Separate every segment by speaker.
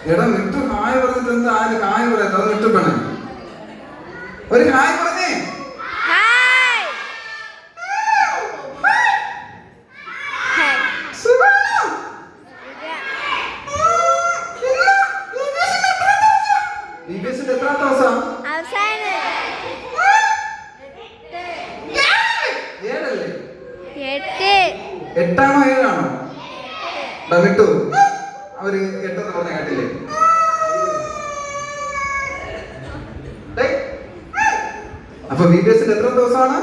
Speaker 1: എടാ മിട്ടു ഹായ് പറഞ്ഞിട്ട് എന്താ ആര് ഹായ് പറയാത്ത? അത് മിട്ടു പെണേ ഒരു ഹായ് പറഞ്ഞേ. എത്രാമത്തെ ദിവസം? ഏഴല്ലേ? എട്ടാണോ ഏഴാണോ? മിട്ടു അവര് എട്ടെന്ന് പറഞ്ഞ കേട്ടില്ലേ? അപ്പൊ VBS എത്ര ദിവസമാണ്?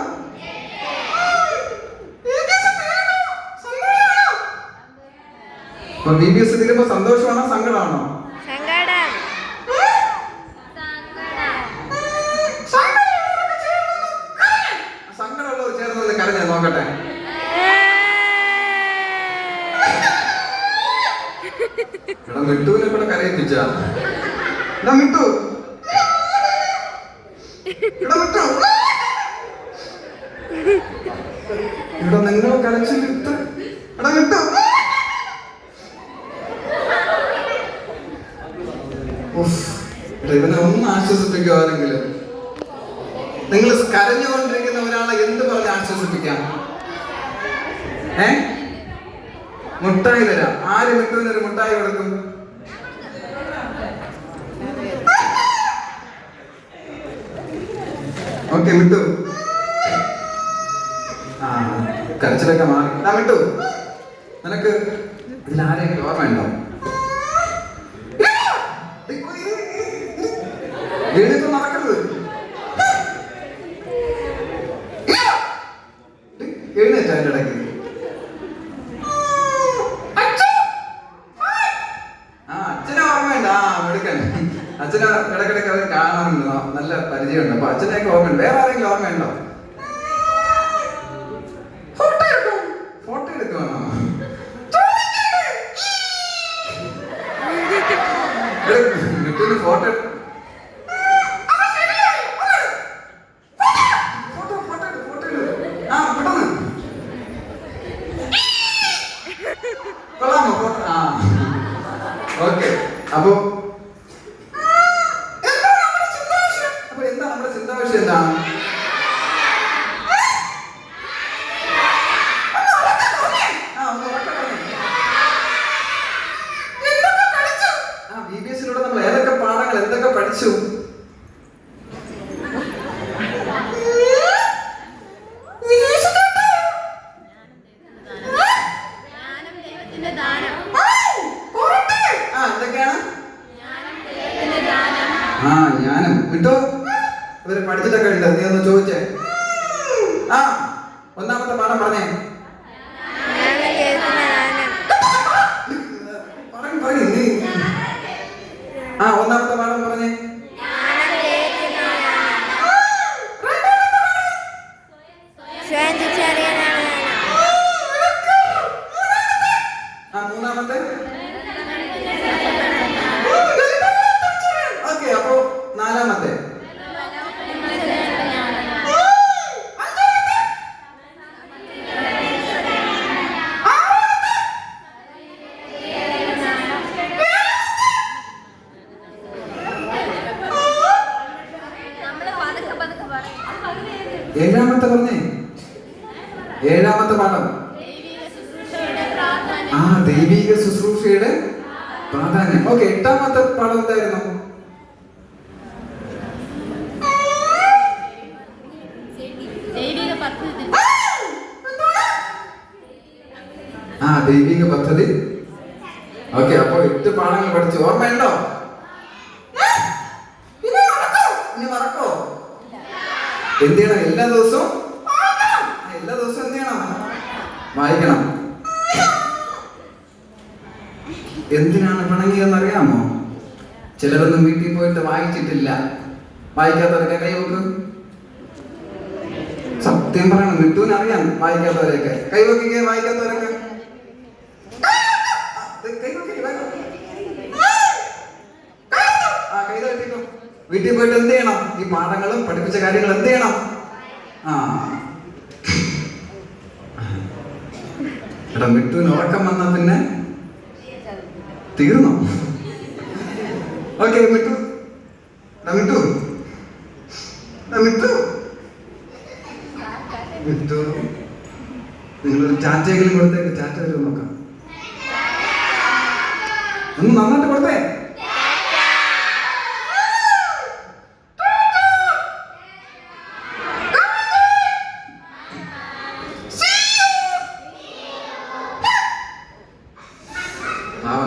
Speaker 1: അപ്പൊ VBS തീരുമ്പോ സന്തോഷമാണോ സങ്കടമാണോ? സങ്കടമുള്ളവർ ചേർന്നത് കരഞ്ഞ നോക്കട്ടെ. എടാ മിട്ടുവിനെ കൂടെ കരയിപ്പിച്ച. എടാ മിട്ടു, എടാ മിട്ടു, ഇവിടെ നിങ്ങൾ കരച്ചിലിട്ട്. എടാ മിട്ടു, ഇവനെ ഒന്ന് ആശ്വസിപ്പിക്കുവാനെങ്കിലും. നിങ്ങൾ കരഞ്ഞുകൊണ്ടിരിക്കുന്ന ഒരാളെ എന്ത് പറഞ്ഞ് ആശ്വസിപ്പിക്കാം? മുട്ടായി തരാം. ആര് മിട്ടുവിനൊരു മുട്ടായി കൊടുക്കും? ഓക്കെ മിട്ടു, ആ കരച്ചിലൊക്കെ മാറി. മിട്ടു, നിനക്ക് ഇതിലാരെങ്കിലും ഓർമ്മയുണ്ടോ? എഴുന്നേറ്റ് നടക്കരുത്, എഴുന്നേറ്റ അതിന്റെ ഇടയ്ക്ക്. അച്ഛനെ ഓർമ്മയുണ്ട്. എടുക്കാൻ അച്ഛനെ ഇടയ്ക്കിടയ്ക്ക് അവർ കാണാറുണ്ട്, നല്ല പരിചയമുണ്ട്. അപ്പൊ അച്ഛനെയൊക്കെ ഓർമ്മയുണ്ട്. വേറെ ആരെങ്കിലും ഓർമ്മയുണ്ടോ? ഫോട്ടോ എടുക്കുവാണോ? ഫോട്ടോ കൊള്ളാമോ? Photo okay. അപ്പൊ എന്താ നമ്മുടെ ചിന്താവിഷയം? എന്താണ്? VBSലൂടെ നമ്മൾ ഏതൊക്കെ പാഠങ്ങൾ എന്തൊക്കെ പഠിച്ചു? എന്തൊക്കെയാണ്? ജ്ഞാനം. വിട്ടോ ഇവര് പഠിച്ചിട്ടൊക്കെ ഉണ്ട്. നീ ഒന്ന് ചോദിച്ചേ. ഒന്നാമത്തെ പാഠം പറഞ്ഞേ. പറയൂ നീ. ഒന്നാമത്തെ പാഠം പറഞ്ഞേ. മൂന്നാമത്തെ. ഓക്കെ. അപ്പൊ നാലാമത്തെ. ഏഴാമത്തെ പറഞ്ഞേ. ഏഴാമത്തെ പാഠം ദൈവിക ശുശ്രൂഷയുടെ പ്രാധാന്യം. ഓക്കെ. എട്ടാമത്തെ പാഠം എന്തായിരുന്നു? ദൈവിക പദ്ധതി. ഓക്കെ. അപ്പൊ 8 പാഠങ്ങൾ പഠിച്ചു. ഓർമ്മയുണ്ടോ? ഇനി മറക്കോ? എന്ത് ചെയ്യണം? എല്ലാ ദിവസവും എന്ത് ചെയ്യണം? വായിക്കണം. എന്തിനാണ് പിണങ്ങിയെന്നറിയാമോ? ചിലരൊന്നും വീട്ടിൽ പോയിട്ട് വായിച്ചിട്ടില്ല. വായിക്കാത്തവരൊക്കെ കൈവെക്ക്. സത്യം പറയണം, മിട്ടുവിനറിയാം വായിക്കാത്തവരൊക്കെ. കൈവെക്കിക്കേ വായിക്കാത്തവരൊക്കെ. വീട്ടിൽ പോയിട്ട് എന്ത് ചെയ്യണം? ഈ പാഠങ്ങളും പഠിപ്പിച്ച കാര്യങ്ങൾ എന്ത് ചെയ്യണം? എടാ മിട്ടുവിന് ഉറക്കം വന്നാ പിന്നെ തീർന്നു. ഓക്കെ മിട്ടു മിട്ടു മിട്ടു മിട്ടു നിങ്ങളൊരു ചാറ്റയെങ്കിലും കൊടുത്തേക്ക്. ചാറ്റ വരും നോക്കാം. ഒന്ന് നന്നായിട്ട് കൊടുത്തേ.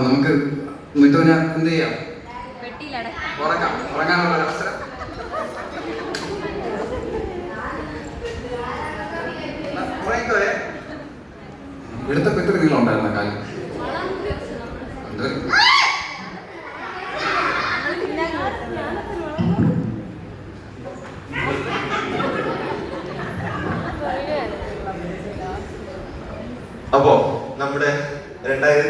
Speaker 1: നമുക്ക് മിട്ടുവിനെ എന്ത് ചെയ്യാം? ഉറങ്ങാനുള്ള ഒരു അവസരം. എടുത്ത പെറ്റ് നിങ്ങളുണ്ടായിരുന്ന കാലം
Speaker 2: അപ്പോ നമ്മുടെ 2000